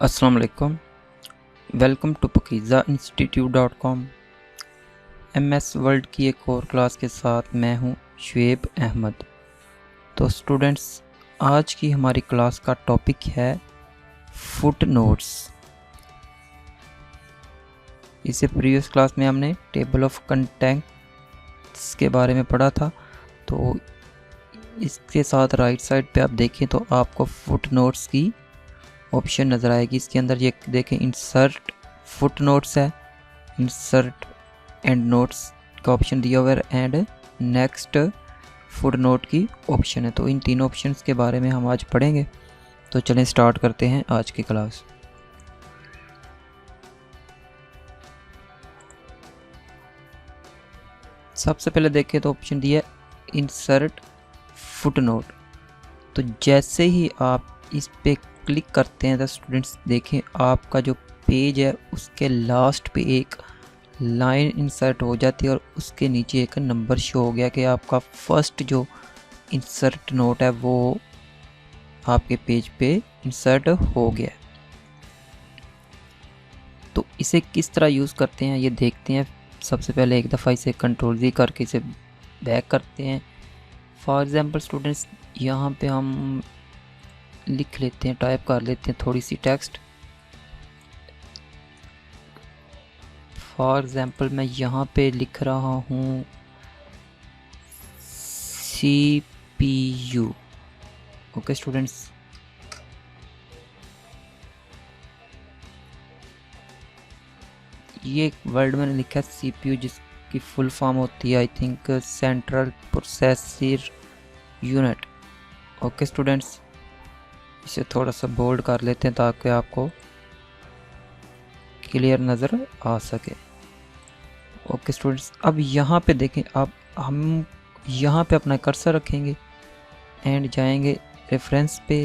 अस्सलाम वालेकुम। Welcome to pakizainstitute.com। MS world की एक और क्लास के साथ मैं हूं शुएब अहमद। तो स्टूडेंट्स, आज की हमारी क्लास का टॉपिक है फुट नोट्स। इसे प्रीवियस क्लास में हमने टेबल ऑफ कंटेंट्स के बारे में पढ़ा था। तो इसके साथ राइट साइड पे आप देखें तो आपको फुट नोट्स की ऑप्शन नज़र आएगी। इसके अंदर ये देखें, इंसर्ट फुट नोट्स है, इंसर्ट एंड नोट्स का ऑप्शन दिया हुआ है एंड नेक्स्ट फुट नोट की ऑप्शन है। तो इन तीनों ऑप्शंस के बारे में हम आज पढ़ेंगे। तो चलें स्टार्ट करते हैं आज की क्लास। सबसे पहले देखें तो ऑप्शन दिया है इंसर्ट फुट नोट। तो जैसे ही आप इस पे क्लिक करते हैं तो स्टूडेंट्स देखें, आपका जो पेज है उसके लास्ट पे एक लाइन इंसर्ट हो जाती है और उसके नीचे एक नंबर शो हो गया कि आपका फर्स्ट जो इंसर्ट नोट है वो आपके पेज पे इंसर्ट हो गया। तो इसे किस तरह यूज़ करते हैं ये देखते हैं। सबसे पहले एक दफ़ा इसे Ctrl+V करके इसे बैक करते हैं। फॉर एग्ज़ाम्पल स्टूडेंट्स, यहाँ पे हम लिख लेते हैं, टाइप कर लेते हैं थोड़ी सी टेक्स्ट। फॉर एग्ज़ाम्पल मैं यहाँ पे लिख रहा हूँ CPU। ओके स्टूडेंट्स, ये वर्ड मैंने लिखा है CPU, जिसकी फुल फॉर्म होती है I think central processor unit. Okay students, इसे थोड़ा सा बोल्ड कर लेते हैं ताकि आपको क्लियर नज़र आ सके। ओके स्टूडेंट्स, अब यहाँ पे देखें, अब हम यहाँ पे अपना कर्सर रखेंगे एंड जाएंगे रेफरेंस पे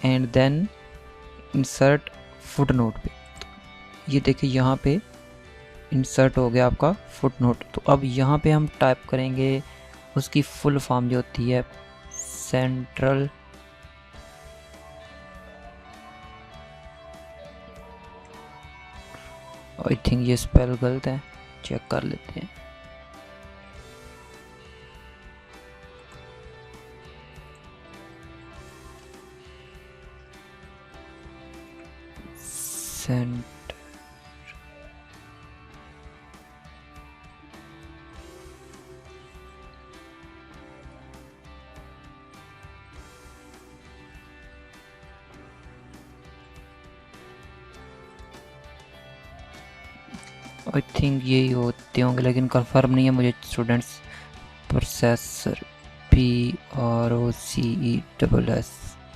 and then insert footnote पे। तो ये देखिए यहाँ पे इंसर्ट हो गया आपका फुट नोट। तो अब यहाँ पे हम टाइप करेंगे उसकी फुल फॉर्म जो होती है सेंट्रल आई थिंक ये स्पेल गलत है, चेक कर लेते हैं। सेंट आई थिंक यही होते होंगे, लेकिन कंफर्म नहीं है मुझे स्टूडेंट्स। प्रोसेसर PROCESS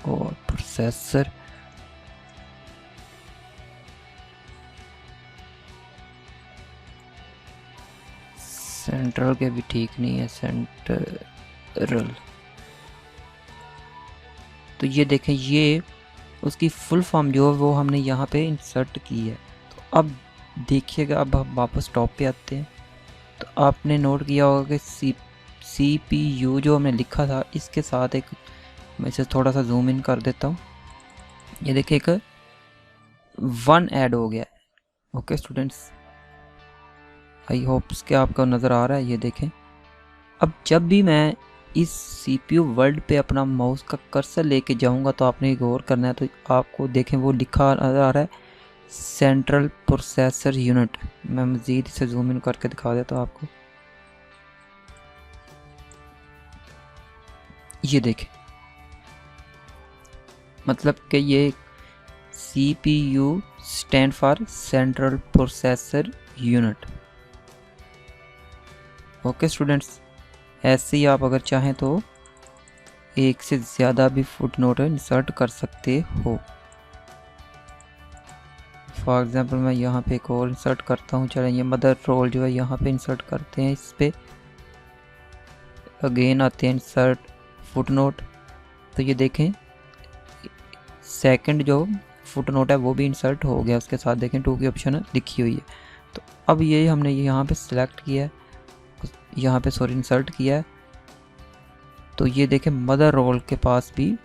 और प्रोसेसर सेंट्रल के भी ठीक नहीं है, सेंट्रल। तो ये देखें, ये उसकी फुल फॉर्म जो है वो हमने यहाँ पे इंसर्ट की है। तो अब देखिएगा, अब हम वापस टॉप पे आते हैं। तो आपने नोट किया होगा कि CPU जो हमने लिखा था इसके साथ एक, मैं इसे थोड़ा सा जूम इन कर देता हूँ। ये देखिए एक 1 ऐड हो गया है। ओके स्टूडेंट्स, आई होप कि आपको नज़र आ रहा है। ये देखें, अब जब भी मैं इस CPU वर्ल्ड पे अपना माउस का कर्सर लेके जाऊंगा तो आपने गौर करना है। तो आपको देखें वो लिखा नज़र आ रहा है सेंट्रल प्रोसेसर यूनिट। मैं मज़ीद इसे जूम इन करके दिखा देता हूँ आपको। ये देखें, मतलब कि ये CPU stand for central processor unit. Okay students, ऐसे ही आप अगर चाहें तो एक से ज़्यादा भी फुट नोट इंसर्ट कर सकते हो। फॉर एग्ज़ाम्पल मैं यहाँ पे एक और इंसर्ट करता हूँ। चलें, ये मदर रोल जो है यहाँ पे इंसर्ट करते हैं। इस पे अगेन आते हैं इंसर्ट फुट नोट। तो ये देखें, सेकंड जो फुट नोट है वो भी इंसर्ट हो गया, उसके साथ देखें 2 की ऑप्शन लिखी हुई है। तो अब ये हमने यहाँ पे सिलेक्ट किया है, यहाँ पे इंसर्ट किया है। तो ये देखें मदर रोल के पास भी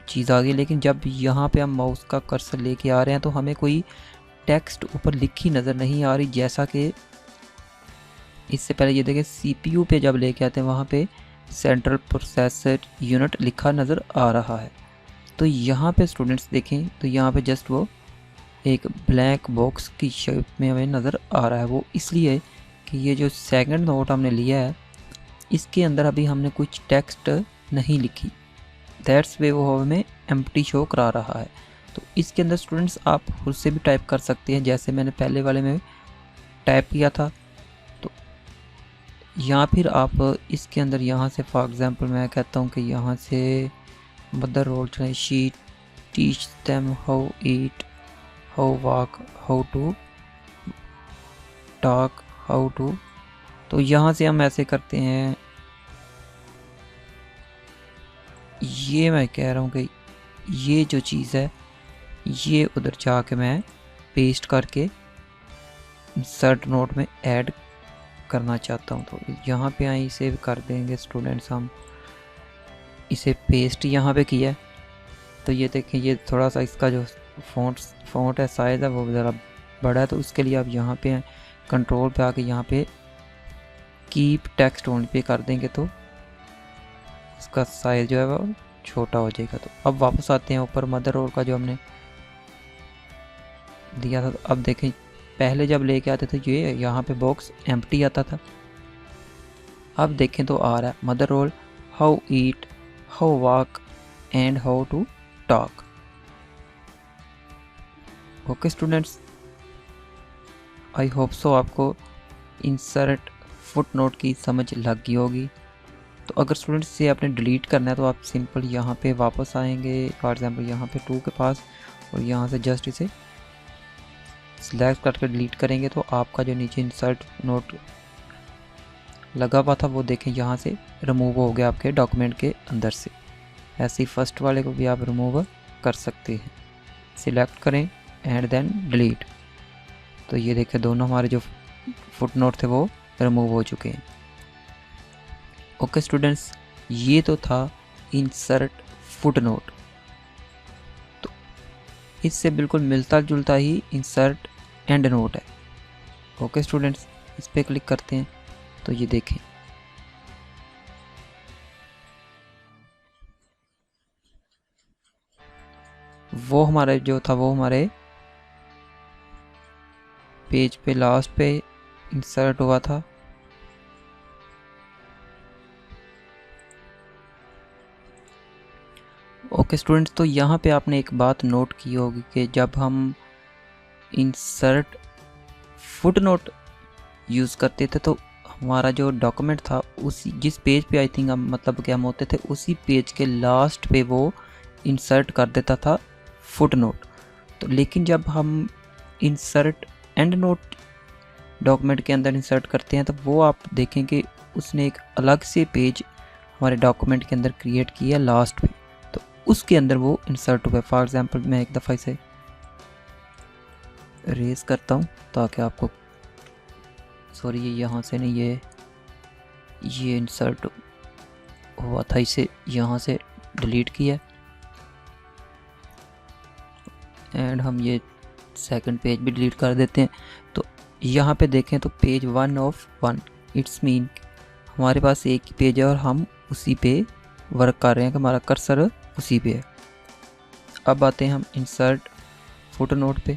चीज़ आ गई। लेकिन जब यहाँ पे हम माउस का कर्सर लेके आ रहे हैं तो हमें कोई टेक्स्ट ऊपर लिखी नज़र नहीं आ रही, जैसा कि इससे पहले ये देखें CPU पे जब लेके आते हैं वहाँ पे सेंट्रल प्रोसेसर यूनिट लिखा नज़र आ रहा है। तो यहाँ पे स्टूडेंट्स देखें तो यहाँ पे जस्ट वो एक ब्लैक बॉक्स की शेप में हमें नज़र आ रहा है। वो इसलिए कि ये जो सेकंड नोट हमने लिया है इसके अंदर अभी हमने कुछ टेक्स्ट नहीं लिखी, दैट्स वे वो हमें एम्प्टी शो करा रहा है। तो इसके अंदर स्टूडेंट्स आप खुद से भी टाइप कर सकते हैं, जैसे मैंने पहले वाले में टाइप किया था। तो या फिर आप इसके अंदर यहाँ से फॉर एग्जांपल मैं कहता हूँ कि यहाँ से मदर रोल चले, she teach them how eat, how walk, how to talk, how to. तो यहाँ से हम ऐसे करते हैं, ये मैं कह रहा हूँ कि ये जो चीज़ है ये उधर जाके मैं पेस्ट करके इंसर्ट नोट में ऐड करना चाहता हूँ। तो यहाँ पे आए इसे कर देंगे स्टूडेंट्स, हम इसे पेस्ट यहाँ पे किया है। तो ये देखें ये थोड़ा सा इसका जो फ़ॉन्ट है साइज़ है वो ज़रा बड़ा है, तो उसके लिए आप यहाँ पे कंट्रोल पे आके यहाँ पे कीप टेक्स्ट ओनली पे कर देंगे तो इसका साइज़ जो है वो छोटा हो जाएगा। तो अब वापस आते हैं ऊपर मदर रोल का जो हमने दिया था। तो अब देखें पहले जब लेके आते थे ये यहाँ पे बॉक्स एम्प्टी आता था, अब देखें तो आ रहा है mother role how eat, how walk and how to talk. Okay students, I hope so आपको इंसर्ट फुटनोट की समझ लग गई होगी। तो अगर स्टूडेंट्स से आपने डिलीट करना है तो आप सिंपल यहाँ पे वापस आएंगे, फॉर एग्जांपल यहाँ पे 2 के पास, और यहाँ से जस्ट इसे सिलेक्ट करके डिलीट करेंगे तो आपका जो नीचे इंसर्ट नोट लगा हुआ था वो देखें यहाँ से रिमूव हो गया आपके डॉक्यूमेंट के अंदर से। ऐसे ही फर्स्ट वाले को भी आप रिमूव कर सकते हैं, सिलेक्ट करें एंड देन डिलीट। तो ये देखें दोनों हमारे जो फुटनोट थे वो रिमूव हो चुके हैं। ओके स्टूडेंट्स, ये तो था इंसर्ट फुटनोट। तो इससे बिल्कुल मिलता जुलता ही इंसर्ट एंड नोट है। ओके स्टूडेंट्स, इस पर क्लिक करते हैं तो ये देखें वो हमारे जो था वो हमारे पेज पे लास्ट पे इंसर्ट हुआ था। ओके स्टूडेंट्स, तो यहाँ पे आपने एक बात नोट की होगी कि जब हम इंसर्ट फुटनोट यूज़ करते थे तो हमारा जो डॉक्यूमेंट था उसी जिस पेज पे आई थिंक हम मतलब कि हम होते थे उसी पेज के लास्ट पे वो इंसर्ट कर देता था फुटनोट। तो लेकिन जब हम इंसर्ट एंड नोट डॉक्यूमेंट के अंदर इंसर्ट करते हैं तो वो आप देखें कि उसने एक अलग से पेज हमारे डॉक्यूमेंट के अंदर क्रिएट किया लास्ट पे, तो उसके अंदर वो इंसर्ट हुआ। फॉर एग्जांपल मैं एक दफ़ा इसे रेज करता हूँ ताकि आपको, सॉरी ये यहाँ से नहीं, ये इंसर्ट हुआ था, इसे यहाँ से डिलीट किया एंड हम ये सेकंड पेज भी डिलीट कर देते हैं। तो यहाँ पे देखें तो पेज 1 ऑफ 1, इट्स मीन हमारे पास एक ही पेज है और हम उसी पे वर्क कर रहे हैं कि हमारा कर्सर उसी पे है। अब आते हैं हम इंसर्ट फुटनोट पे,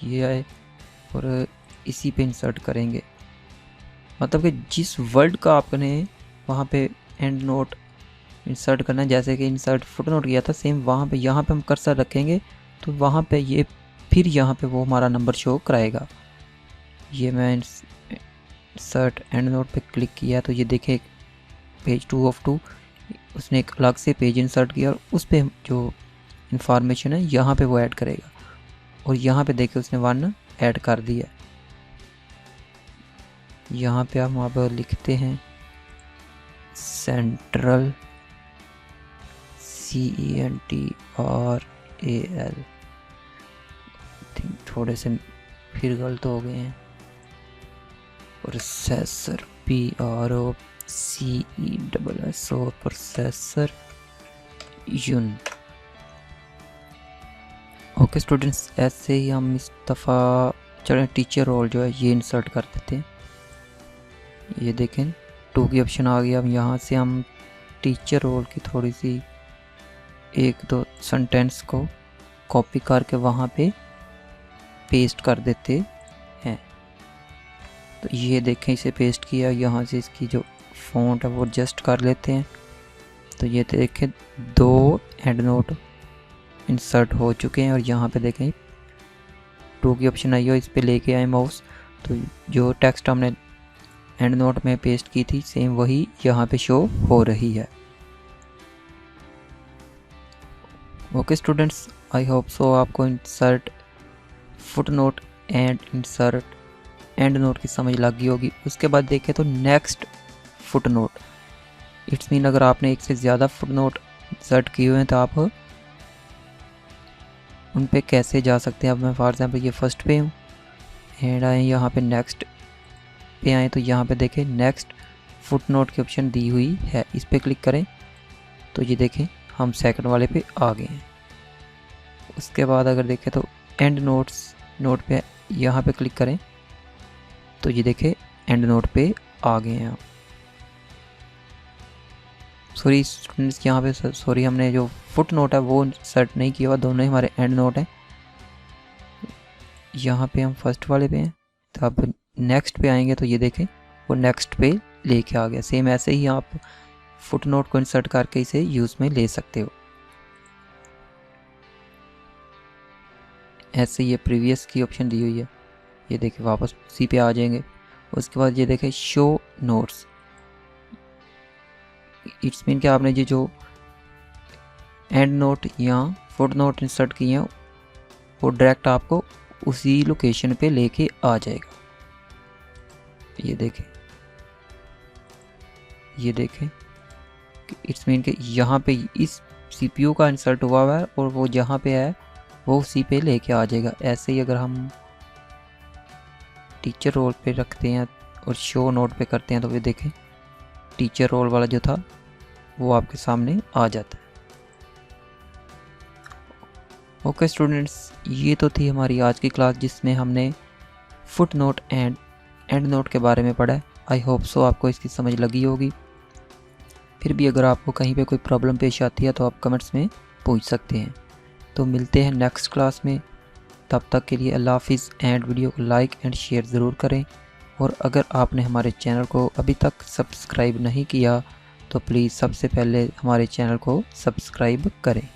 ये आए और इसी पे इंसर्ट करेंगे, मतलब कि जिस वर्ड का आपने वहाँ पे एंड नोट इंसर्ट करना है, जैसे कि इंसर्ट फुटनोट किया था सेम वहाँ पे यहाँ पे हम कर्सर रखेंगे तो वहाँ पे ये फिर यहाँ पे वो हमारा नंबर शो कराएगा। ये मैं इंसर्ट एंड नोट पे क्लिक किया तो ये देखे पेज 2 ऑफ 2, उसने एक अलग से पेज इंसर्ट किया और उस पर जो इंफॉर्मेशन है यहाँ पे वो ऐड करेगा, और यहाँ पे देखे उसने 1 ऐड कर दिया। यहाँ पे हम अब लिखते हैं सेंट्रल CENTRAL, थिंक थोड़े से फिर गलत हो गए हैं, प्रोसेसर PROCESS और प्रोसेसर यून। ओके स्टूडेंट्स, ऐसे ही हम इस दफ़ा चलें टीचर रोल जो है ये इंसर्ट कर देते हैं। ये देखें 2 की ऑप्शन आ गया। अब यहाँ से हम टीचर रोल की थोड़ी सी 1-2 सेंटेंस को कॉपी करके वहाँ पे पेस्ट कर देते हैं। तो ये देखें इसे पेस्ट किया। यहाँ से इसकी जो फ़ॉन्ट है वो एडजस्ट कर लेते हैं। तो ये देखें 2 एंड नोट इंसर्ट हो चुके हैं और यहाँ पे देखें 2 की ऑप्शन आई हो, इस पे लेके आए माउस। तो जो टेक्स्ट हमने एंड नोट में पेस्ट की थी सेम वही यहाँ पे शो हो रही है। Okay students, I hope so आपको insert footnote and insert endnote की समझ लग गई होगी। उसके बाद देखें तो next footnote, it's mean अगर आपने एक से ज़्यादा फुट नोट इंसर्ट किए हुए हैं तो आप उन पे कैसे जा सकते हैं। अब मैं फॉर एग्जांपल ये फर्स्ट पे हूँ एंड आए यहाँ पे नेक्स्ट पे आए तो यहाँ पे देखें नेक्स्ट फुट नोट की ऑप्शन दी हुई है, इस पे क्लिक करें तो ये देखें हम सेकंड वाले पे आ गए हैं। उसके बाद अगर देखें तो एंड नोट्स नोट पे यहाँ पे क्लिक करें तो ये देखें एंड नोट पे आ गए हैं। सॉरी स्टूडेंट्स, यहाँ पे सॉरी हमने जो फुट नोट है वो इंसर्ट नहीं किया हुआ, दोनों ही हमारे एंड नोट हैं। यहाँ पे हम फर्स्ट वाले पे हैं तो अब नेक्स्ट पे आएंगे तो ये देखें वो नेक्स्ट पे लेके आ गया। सेम ऐसे ही आप फुट नोट को इंसर्ट करके इसे यूज़ में ले सकते हो। ऐसे ये प्रीवियस की ऑप्शन दी हुई है, ये देखें वापस उसी पे आ जाएंगे। उसके बाद ये देखें शो नोट्स, इट्स मीन कि आपने ये जो एंड नोट या फुट नोट इंसर्ट किए हैं वो डायरेक्ट आपको उसी लोकेशन पे लेके आ जाएगा। ये देखें इट्स मीन कि यहाँ पे इस CPU का इंसर्ट हुआ है और वो जहाँ पे है वो उसी पे लेके आ जाएगा। ऐसे ही अगर हम टीचर रोल पे रखते हैं और शो नोट पे करते हैं तो ये देखें टीचर रोल वाला जो था वो आपके सामने आ जाता है। ओके स्टूडेंट्स, ये तो थी हमारी आज की क्लास जिसमें हमने foot note and and note के बारे में पढ़ा है। आई होप सो आपको इसकी समझ लगी होगी। फिर भी अगर आपको कहीं पे कोई प्रॉब्लम पेश आती है तो आप कमेंट्स में पूछ सकते हैं। तो मिलते हैं नेक्स्ट क्लास में, तब तक के लिए अल्लाह हाफिज़ एंड वीडियो को लाइक एंड शेयर ज़रूर करें। और अगर आपने हमारे चैनल को अभी तक सब्सक्राइब नहीं किया तो प्लीज़ सबसे पहले हमारे चैनल को सब्सक्राइब करें।